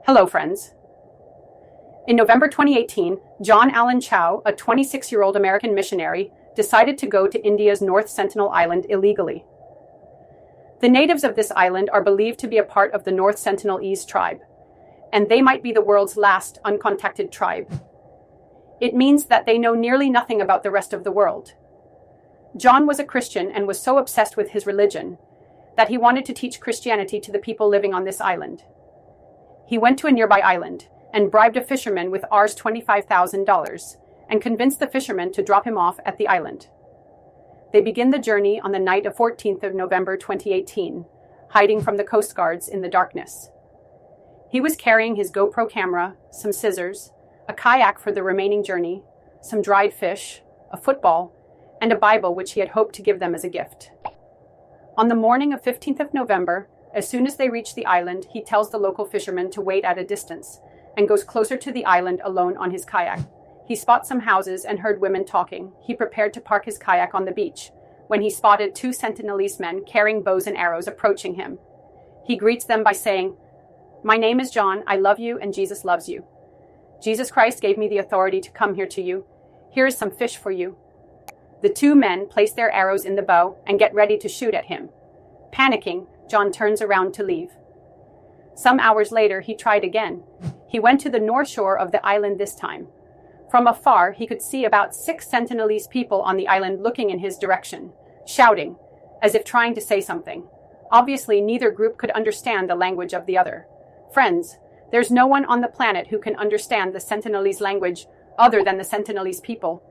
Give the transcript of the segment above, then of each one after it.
Hello, friends. In November 2018, John Allen Chau, a 26-year-old American missionary, decided to go to India's North Sentinel Island illegally. The natives of this island are believed to be a part of the North Sentinelese tribe, and they might be the world's last uncontacted tribe. It means that they know nearly nothing about the rest of the world. John was a Christian and was so obsessed with his religion that he wanted to teach Christianity to the people living on this island. He went to a nearby island and bribed a fisherman with Rs $25,000 and convinced the fisherman to drop him off at the island. They begin the journey on the night of 14th of November 2018, hiding from the Coast Guards in the darkness. He was carrying his GoPro camera, some scissors, a kayak for the remaining journey, some dried fish, a football, and a Bible which he had hoped to give them as a gift. On the morning of 15th of November, as soon as they reach the island, he tells the local fishermen to wait at a distance and goes closer to the island alone on his kayak. He spots some houses and heard women talking. He prepared to park his kayak on the beach when he spotted two Sentinelese men carrying bows and arrows approaching him. He greets them by saying, "My name is John. I love you and Jesus loves you. Jesus Christ gave me the authority to come here to you. Here is some fish for you." The two men place their arrows in the bow and get ready to shoot at him. Panicking, John turns around to leave. Some hours later, he tried again. He went to the north shore of the island this time. From afar, he could see about 6 Sentinelese people on the island looking in his direction, shouting, as if trying to say something. Obviously, neither group could understand the language of the other. Friends, there's no one on the planet who can understand the Sentinelese language other than the Sentinelese people.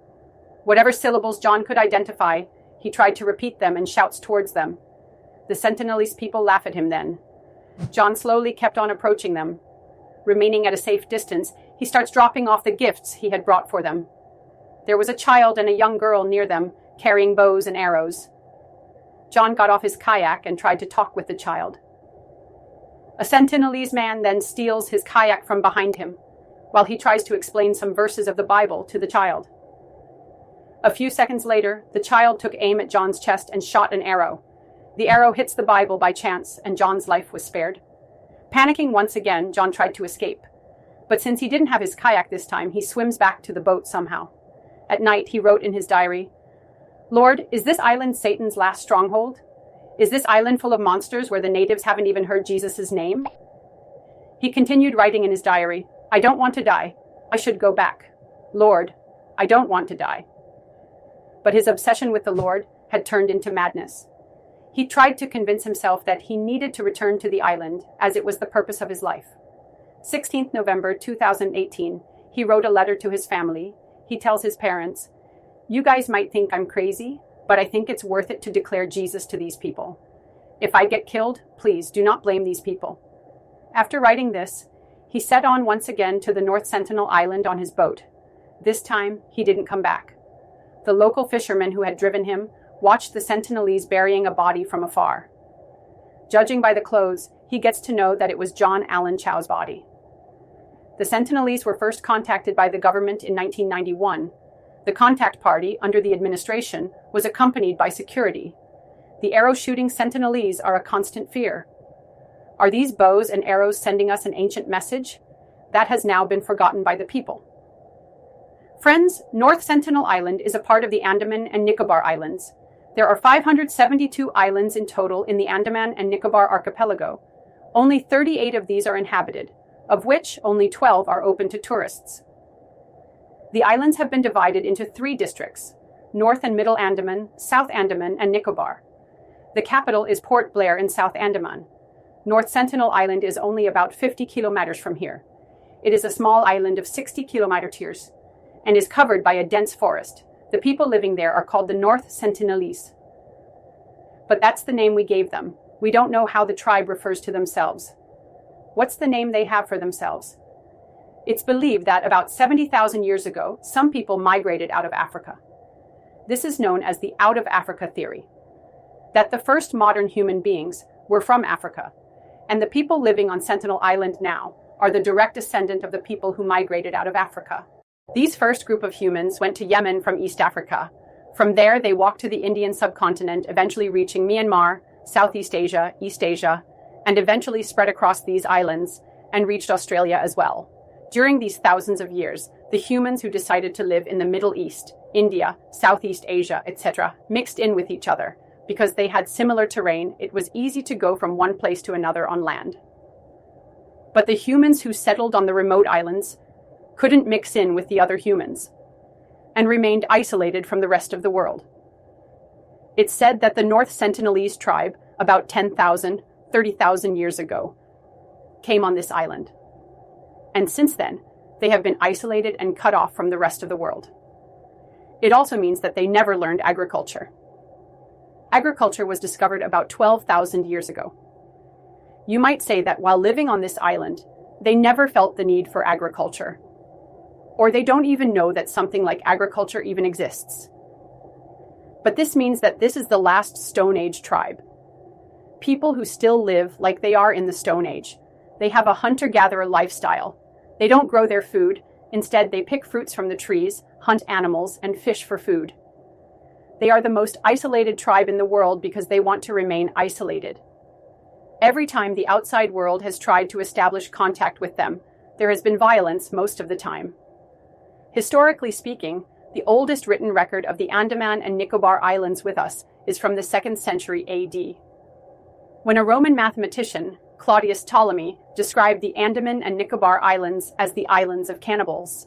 Whatever syllables John could identify, he tried to repeat them and shouts towards them. The Sentinelese people laugh at him then. John slowly kept on approaching them. Remaining at a safe distance, he starts dropping off the gifts he had brought for them. There was a child and a young girl near them, carrying bows and arrows. John got off his kayak and tried to talk with the child. A Sentinelese man then steals his kayak from behind him, while he tries to explain some verses of the Bible to the child. A few seconds later, the child took aim at John's chest and shot an arrow. The arrow hits the Bible by chance, and John's life was spared. Panicking once again, John tried to escape. But since he didn't have his kayak this time, he swims back to the boat somehow. At night, he wrote in his diary, "Lord, is this island Satan's last stronghold? Is this island full of monsters where the natives haven't even heard Jesus' name?" He continued writing in his diary, "I don't want to die. I should go back. Lord, I don't want to die." But his obsession with the Lord had turned into madness. He tried to convince himself that he needed to return to the island, as it was the purpose of his life. 16th November 2018, he wrote a letter to his family. He tells his parents, "You guys might think I'm crazy, but I think it's worth it to declare Jesus to these people. If I get killed, please do not blame these people." After writing this, he set on once again to the North Sentinel Island on his boat. This time, he didn't come back. The local fishermen who had driven him watched the Sentinelese burying a body from afar. Judging by the clothes, he gets to know that it was John Allen Chau's body. The Sentinelese were first contacted by the government in 1991. The contact party, under the administration, was accompanied by security. The arrow-shooting Sentinelese are a constant fear. Are these bows and arrows sending us an ancient message? That has now been forgotten by the people. Friends, North Sentinel Island is a part of the Andaman and Nicobar Islands. There are 572 islands in total in the Andaman and Nicobar archipelago. Only 38 of these are inhabited, of which only 12 are open to tourists. The islands have been divided into 3 districts: North and Middle Andaman, South Andaman, and Nicobar. The capital is Port Blair in South Andaman. North Sentinel Island is only about 50 kilometers from here. It is a small island of 60 kilometers and is covered by a dense forest. The people living there are called the North Sentinelese. But that's the name we gave them. We don't know how the tribe refers to themselves. What's the name they have for themselves? It's believed that about 70,000 years ago, some people migrated out of Africa. This is known as the out of Africa theory, that the first modern human beings were from Africa, and the people living on Sentinel Island now are the direct descendant of the people who migrated out of Africa. These first group of humans went to Yemen from East Africa. From there, they walked to the Indian subcontinent, eventually reaching Myanmar, Southeast Asia, East Asia, and eventually spread across these islands and reached Australia as well. During these thousands of years, the humans who decided to live in the Middle East, India, Southeast Asia, etc., mixed in with each other. Because they had similar terrain, it was easy to go from one place to another on land. But the humans who settled on the remote islands couldn't mix in with the other humans and remained isolated from the rest of the world. It's said that the North Sentinelese tribe, about 10,000, 30,000 years ago, came on this island. And since then, they have been isolated and cut off from the rest of the world. It also means that they never learned agriculture. Agriculture was discovered about 12,000 years ago. You might say that while living on this island, they never felt the need for agriculture. Or they don't even know that something like agriculture even exists. But this means that this is the last Stone Age tribe. People who still live like they are in the Stone Age. They have a hunter-gatherer lifestyle. They don't grow their food. Instead, they pick fruits from the trees, hunt animals, and fish for food. They are the most isolated tribe in the world because they want to remain isolated. Every time the outside world has tried to establish contact with them, there has been violence most of the time. Historically speaking, the oldest written record of the Andaman and Nicobar Islands with us is from the 2nd century AD. When a Roman mathematician, Claudius Ptolemy, described the Andaman and Nicobar Islands as the islands of cannibals.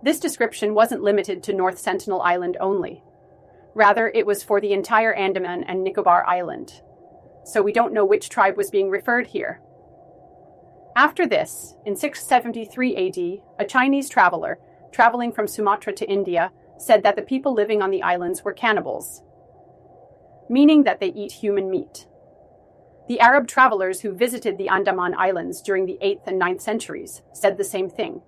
This description wasn't limited to North Sentinel Island only. Rather, it was for the entire Andaman and Nicobar Island. So we don't know which tribe was being referred here. After this, in 673 AD, a Chinese traveler, traveling from Sumatra to India, said that the people living on the islands were cannibals, meaning that they eat human meat. The Arab travelers who visited the Andaman Islands during the 8th and 9th centuries said the same thing.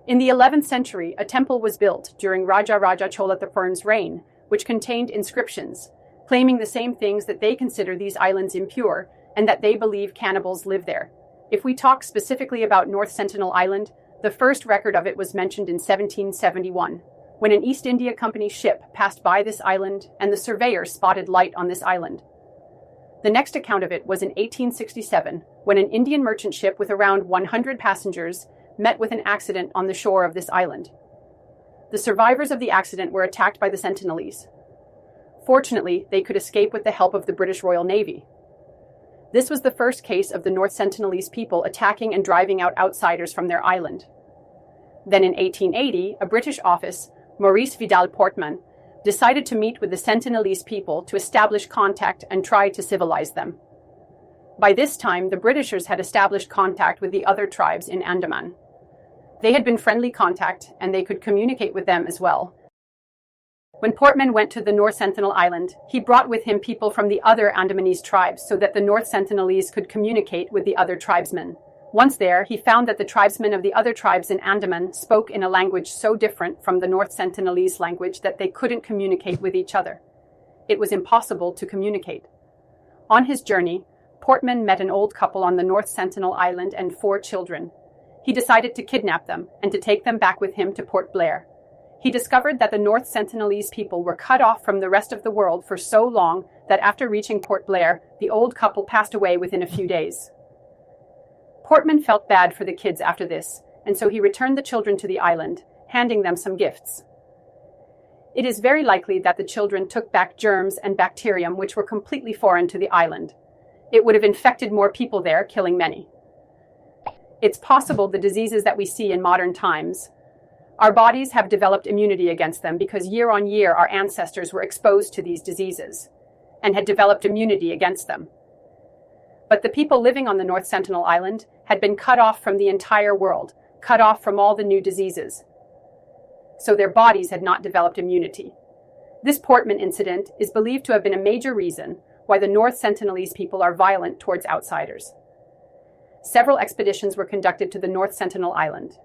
In the 11th century, a temple was built during Raja Chola III's reign, which contained inscriptions, claiming the same things that they consider these islands impure and that they believe cannibals live there. If we talk specifically about North Sentinel Island, the first record of it was mentioned in 1771, when an East India Company ship passed by this island and the surveyor spotted light on this island. The next account of it was in 1867, when an Indian merchant ship with around 100 passengers met with an accident on the shore of this island. The survivors of the accident were attacked by the Sentinelese. Fortunately, they could escape with the help of the British Royal Navy. This was the first case of the North Sentinelese people attacking and driving out outsiders from their island. Then in 1880, a British office, Maurice Vidal Portman, decided to meet with the Sentinelese people to establish contact and try to civilize them. By this time, the Britishers had established contact with the other tribes in Andaman. They had been friendly contact, and they could communicate with them as well. When Portman went to the North Sentinel Island, he brought with him people from the other Andamanese tribes so that the North Sentinelese could communicate with the other tribesmen. Once there, he found that the tribesmen of the other tribes in Andaman spoke in a language so different from the North Sentinelese language that they couldn't communicate with each other. It was impossible to communicate. On his journey, Portman met an old couple on the North Sentinel Island and 4 children. He decided to kidnap them and to take them back with him to Port Blair. He discovered that the North Sentinelese people were cut off from the rest of the world for so long that after reaching Port Blair, the old couple passed away within a few days. Portman felt bad for the kids after this, and so he returned the children to the island, handing them some gifts. It is very likely that the children took back germs and bacterium which were completely foreign to the island. It would have infected more people there, killing many. It's possible the diseases that we see in modern times, our bodies have developed immunity against them because year on year our ancestors were exposed to these diseases and had developed immunity against them. But the people living on the North Sentinel Island had been cut off from the entire world, cut off from all the new diseases. So their bodies had not developed immunity. This Portman incident is believed to have been a major reason why the North Sentinelese people are violent towards outsiders. Several expeditions were conducted to the North Sentinel Island.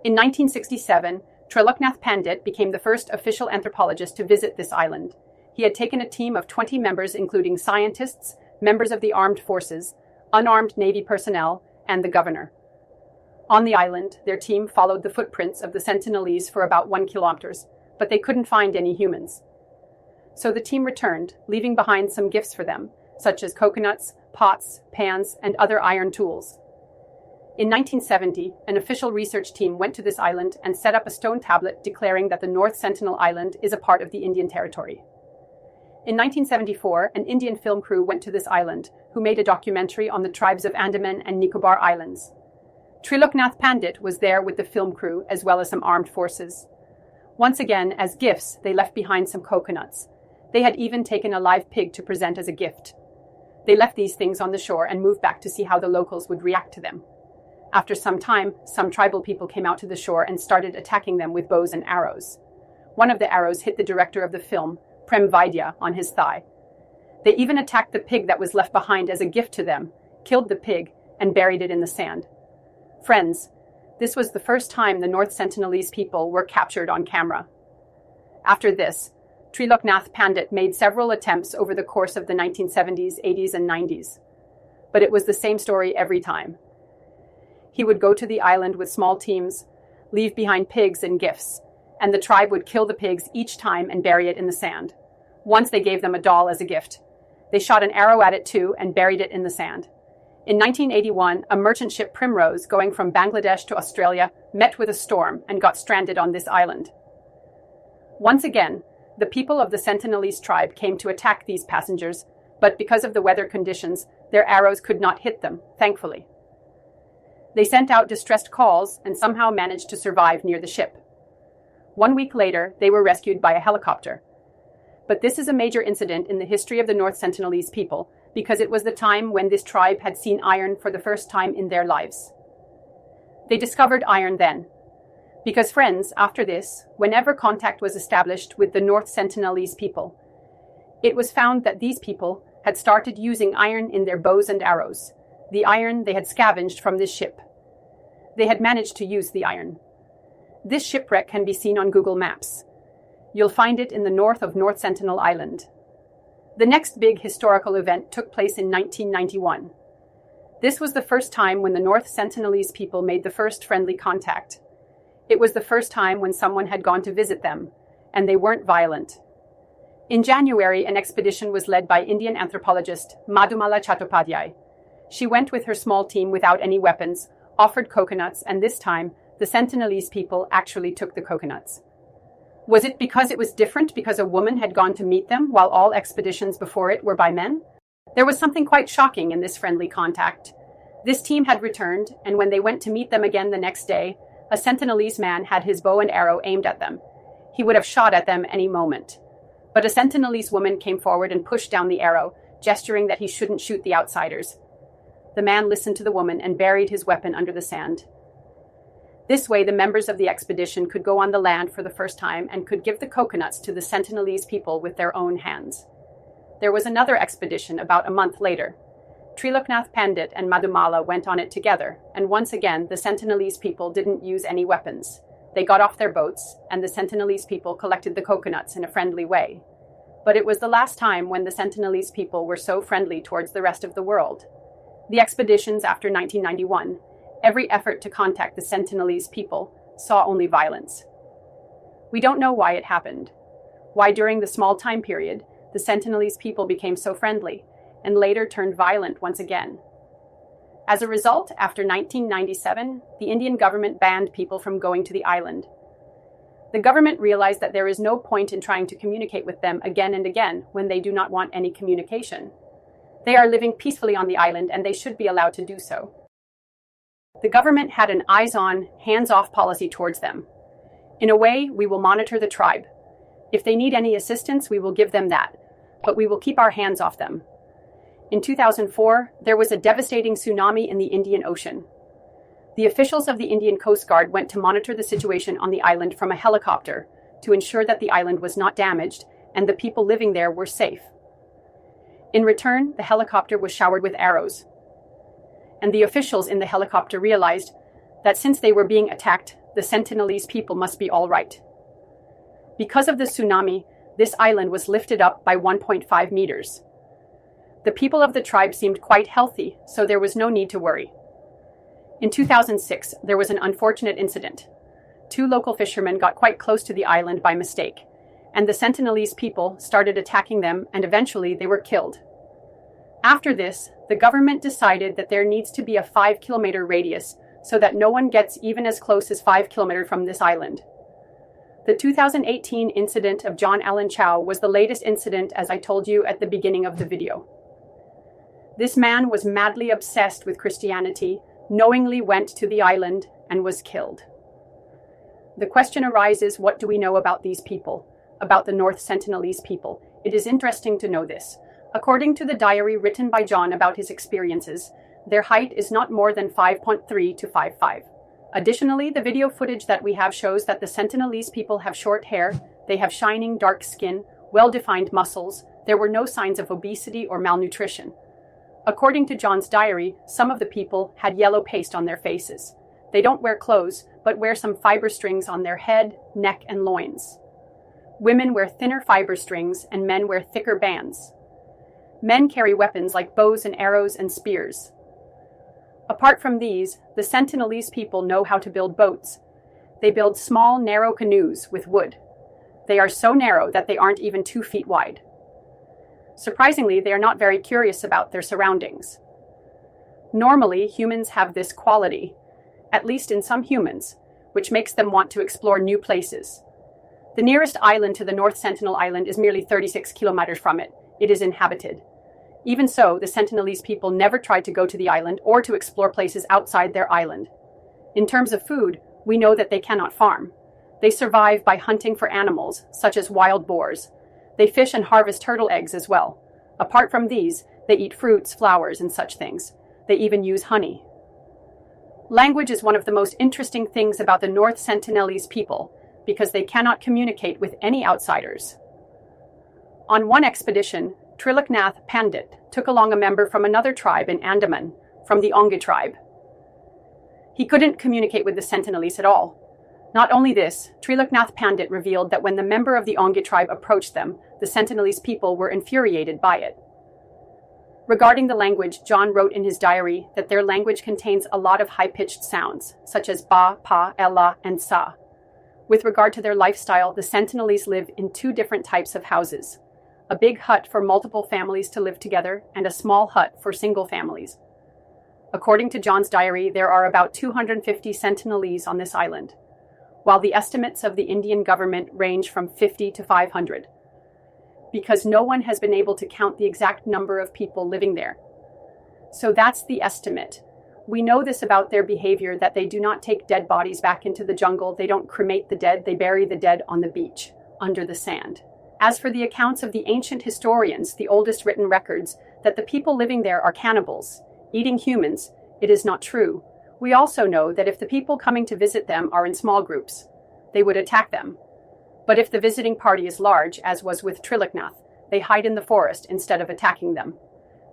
In 1967, Triloknath Pandit became the first official anthropologist to visit this island. He had taken a team of 20 members including scientists, members of the armed forces, unarmed Navy personnel, and the governor. On the island, their team followed the footprints of the Sentinelese for about 1 kilometer, but they couldn't find any humans. So the team returned, leaving behind some gifts for them, such as coconuts, pots, pans, and other iron tools. In 1970, an official research team went to this island and set up a stone tablet declaring that the North Sentinel Island is a part of the Indian territory. In 1974, an Indian film crew went to this island, who made a documentary on the tribes of Andaman and Nicobar Islands. Triloknath Pandit was there with the film crew as well as some armed forces. Once again, as gifts, they left behind some coconuts. They had even taken a live pig to present as a gift. They left these things on the shore and moved back to see how the locals would react to them. After some time, some tribal people came out to the shore and started attacking them with bows and arrows. One of the arrows hit the director of the film, Prem Vaidya, on his thigh. They even attacked the pig that was left behind as a gift to them, killed the pig, and buried it in the sand. Friends, this was the first time the North Sentinelese people were captured on camera. After this, Triloknath Pandit made several attempts over the course of the 1970s, 80s, and 90s. But it was the same story every time. He would go to the island with small teams, leave behind pigs and gifts, and the tribe would kill the pigs each time and bury it in the sand. Once they gave them a doll as a gift. They shot an arrow at it too and buried it in the sand. In 1981, a merchant ship Primrose going from Bangladesh to Australia met with a storm and got stranded on this island. Once again, the people of the Sentinelese tribe came to attack these passengers, but because of the weather conditions, their arrows could not hit them, thankfully. They sent out distressed calls and somehow managed to survive near the ship. 1 week later, they were rescued by a helicopter. But this is a major incident in the history of the North Sentinelese people because it was the time when this tribe had seen iron for the first time in their lives. They discovered iron then. Because friends, after this, whenever contact was established with the North Sentinelese people, it was found that these people had started using iron in their bows and arrows, the iron they had scavenged from this ship. They had managed to use the iron. This shipwreck can be seen on Google Maps. You'll find it in the north of North Sentinel Island. The next big historical event took place in 1991. This was the first time when the North Sentinelese people made the first friendly contact. It was the first time when someone had gone to visit them, and they weren't violent. In January, an expedition was led by Indian anthropologist Madhumala Chattopadhyay. She went with her small team without any weapons, offered coconuts, and this time, the Sentinelese people actually took the coconuts. Was it because it was different because a woman had gone to meet them while all expeditions before it were by men? There was something quite shocking in this friendly contact. This team had returned, and when they went to meet them again the next day, a Sentinelese man had his bow and arrow aimed at them. He would have shot at them any moment. But a Sentinelese woman came forward and pushed down the arrow, gesturing that he shouldn't shoot the outsiders. The man listened to the woman and buried his weapon under the sand. This way, the members of the expedition could go on the land for the first time and could give the coconuts to the Sentinelese people with their own hands. There was another expedition about a month later. Triloknath Pandit and Madhumala went on it together, and once again, the Sentinelese people didn't use any weapons. They got off their boats, and the Sentinelese people collected the coconuts in a friendly way. But it was the last time when the Sentinelese people were so friendly towards the rest of the world. The expeditions after 1991, every effort to contact the Sentinelese people saw only violence. We don't know why it happened. Why during the small time period, the Sentinelese people became so friendly, and later turned violent once again. As a result, after 1997, the Indian government banned people from going to the island. The government realized that there is no point in trying to communicate with them again and again when they do not want any communication. They are living peacefully on the island and they should be allowed to do so. The government had an eyes-on, hands-off policy towards them. In a way, we will monitor the tribe. If they need any assistance, we will give them that, but we will keep our hands off them. In 2004, there was a devastating tsunami in the Indian Ocean. The officials of the Indian Coast Guard went to monitor the situation on the island from a helicopter to ensure that the island was not damaged and the people living there were safe. In return, the helicopter was showered with arrows. And the officials in the helicopter realized that since they were being attacked, the Sentinelese people must be all right. Because of the tsunami, this island was lifted up by 1.5 meters. The people of the tribe seemed quite healthy, so there was no need to worry. In 2006, there was an unfortunate incident. 2 local fishermen got quite close to the island by mistake, and the Sentinelese people started attacking them, and eventually they were killed. After this, the government decided that there needs to be a 5-kilometer radius so that no one gets even as close as 5 kilometers from this island. The 2018 incident of John Allen Chau was the latest incident, as I told you at the beginning of the video. This man was madly obsessed with Christianity, knowingly went to the island, and was killed. The question arises, what do we know about these people, about the North Sentinelese people? It is interesting to know this. According to the diary written by John about his experiences, their height is not more than 5.3 to 5'5". Additionally, the video footage that we have shows that the Sentinelese people have short hair, they have shining dark skin, well-defined muscles, there were no signs of obesity or malnutrition. According to John's diary, some of the people had yellow paste on their faces. They don't wear clothes, but wear some fiber strings on their head, neck, and loins. Women wear thinner fiber strings, and men wear thicker bands. Men carry weapons like bows and arrows and spears. Apart from these, the Sentinelese people know how to build boats. They build small, narrow canoes with wood. They are so narrow that they aren't even 2 feet wide. Surprisingly, they are not very curious about their surroundings. Normally, humans have this quality, at least in some humans, which makes them want to explore new places. The nearest island to the North Sentinel Island is merely 36 kilometers from it. It is inhabited. Even so, the Sentinelese people never tried to go to the island or to explore places outside their island. In terms of food, we know that they cannot farm. They survive by hunting for animals, such as wild boars. They fish and harvest turtle eggs as well. Apart from these, they eat fruits, flowers, and such things. They even use honey. Language is one of the most interesting things about the North Sentinelese people, because they cannot communicate with any outsiders. On one expedition, Triloknath Pandit took along a member from another tribe in Andaman, from the Onge tribe. He couldn't communicate with the Sentinelese at all. Not only this, Triloknath Pandit revealed that when the member of the Onge tribe approached them, the Sentinelese people were infuriated by it. Regarding the language, John wrote in his diary that their language contains a lot of high-pitched sounds, such as ba, pa, ella, and sa. With regard to their lifestyle, the Sentinelese live in 2 different types of houses. A big hut for multiple families to live together, and a small hut for single families. According to John's diary, there are about 250 Sentinelese on this island, while the estimates of the Indian government range from 50 to 500, because no one has been able to count the exact number of people living there. So that's the estimate. We know this about their behavior, that they do not take dead bodies back into the jungle, they don't cremate the dead, they bury the dead on the beach, under the sand. As for the accounts of the ancient historians, the oldest written records, that the people living there are cannibals, eating humans, it is not true. We also know that if the people coming to visit them are in small groups, they would attack them. But if the visiting party is large, as was with Triloknath, they hide in the forest instead of attacking them.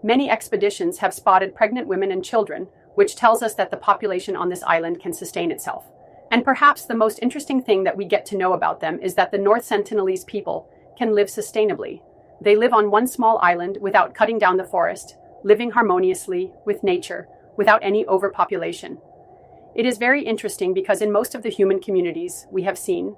Many expeditions have spotted pregnant women and children, which tells us that the population on this island can sustain itself. And perhaps the most interesting thing that we get to know about them is that the North Sentinelese people can live sustainably. They live on one small island without cutting down the forest, living harmoniously with nature, without any overpopulation. It is very interesting because in most of the human communities we have seen,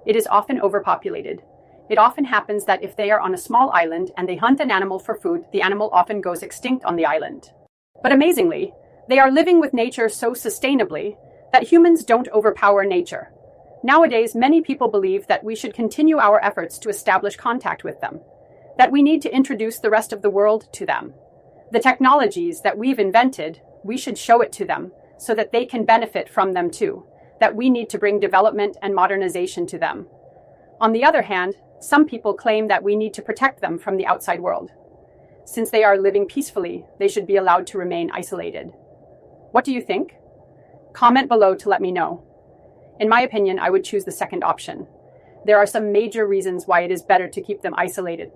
it is often overpopulated. It often happens that if they are on a small island and they hunt an animal for food, the animal often goes extinct on the island. But amazingly, they are living with nature so sustainably that humans don't overpower nature. Nowadays, many people believe that we should continue our efforts to establish contact with them, that we need to introduce the rest of the world to them. The technologies that we've invented, we should show it to them so that they can benefit from them too, that we need to bring development and modernization to them. On the other hand, some people claim that we need to protect them from the outside world. Since they are living peacefully, they should be allowed to remain isolated. What do you think? Comment below to let me know. In my opinion, I would choose the second option. There are some major reasons why it is better to keep them isolated.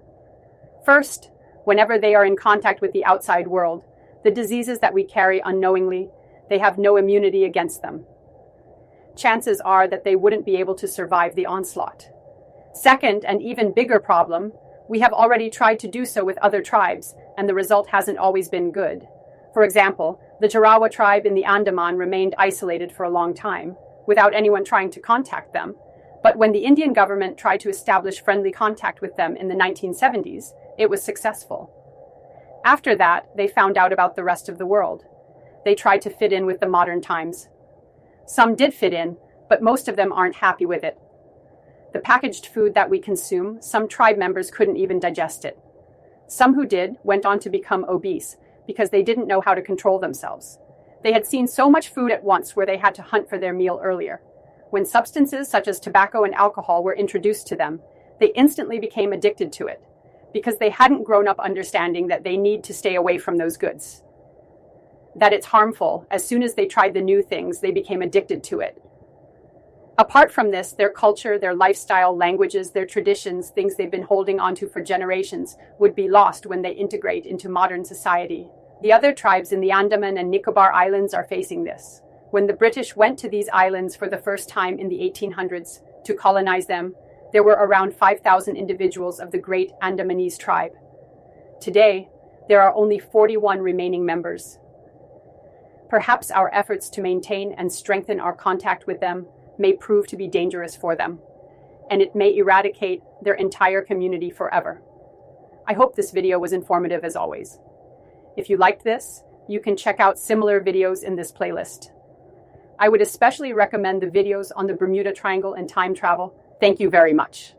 First, whenever they are in contact with the outside world, the diseases that we carry unknowingly, they have no immunity against them. Chances are that they wouldn't be able to survive the onslaught. Second, and even bigger problem, we have already tried to do so with other tribes, and the result hasn't always been good. For example, the Jarawa tribe in the Andaman remained isolated for a long time, without anyone trying to contact them. But when the Indian government tried to establish friendly contact with them in the 1970s, it was successful. After that, they found out about the rest of the world. They tried to fit in with the modern times. Some did fit in, but most of them aren't happy with it. The packaged food that we consume, some tribe members couldn't even digest it. Some who did went on to become obese because they didn't know how to control themselves. They had seen so much food at once where they had to hunt for their meal earlier. When substances such as tobacco and alcohol were introduced to them, they instantly became addicted to it because they hadn't grown up understanding that they need to stay away from those goods. That it's harmful. As soon as they tried the new things, they became addicted to it. Apart from this, their culture, their lifestyle, languages, their traditions, things they've been holding onto for generations, would be lost when they integrate into modern society. The other tribes in the Andaman and Nicobar Islands are facing this. When the British went to these islands for the first time in the 1800s to colonize them, there were around 5,000 individuals of the great Andamanese tribe. Today, there are only 41 remaining members. Perhaps our efforts to maintain and strengthen our contact with them may prove to be dangerous for them, and it may eradicate their entire community forever. I hope this video was informative as always. If you liked this, you can check out similar videos in this playlist. I would especially recommend the videos on the Bermuda Triangle and time travel. Thank you very much.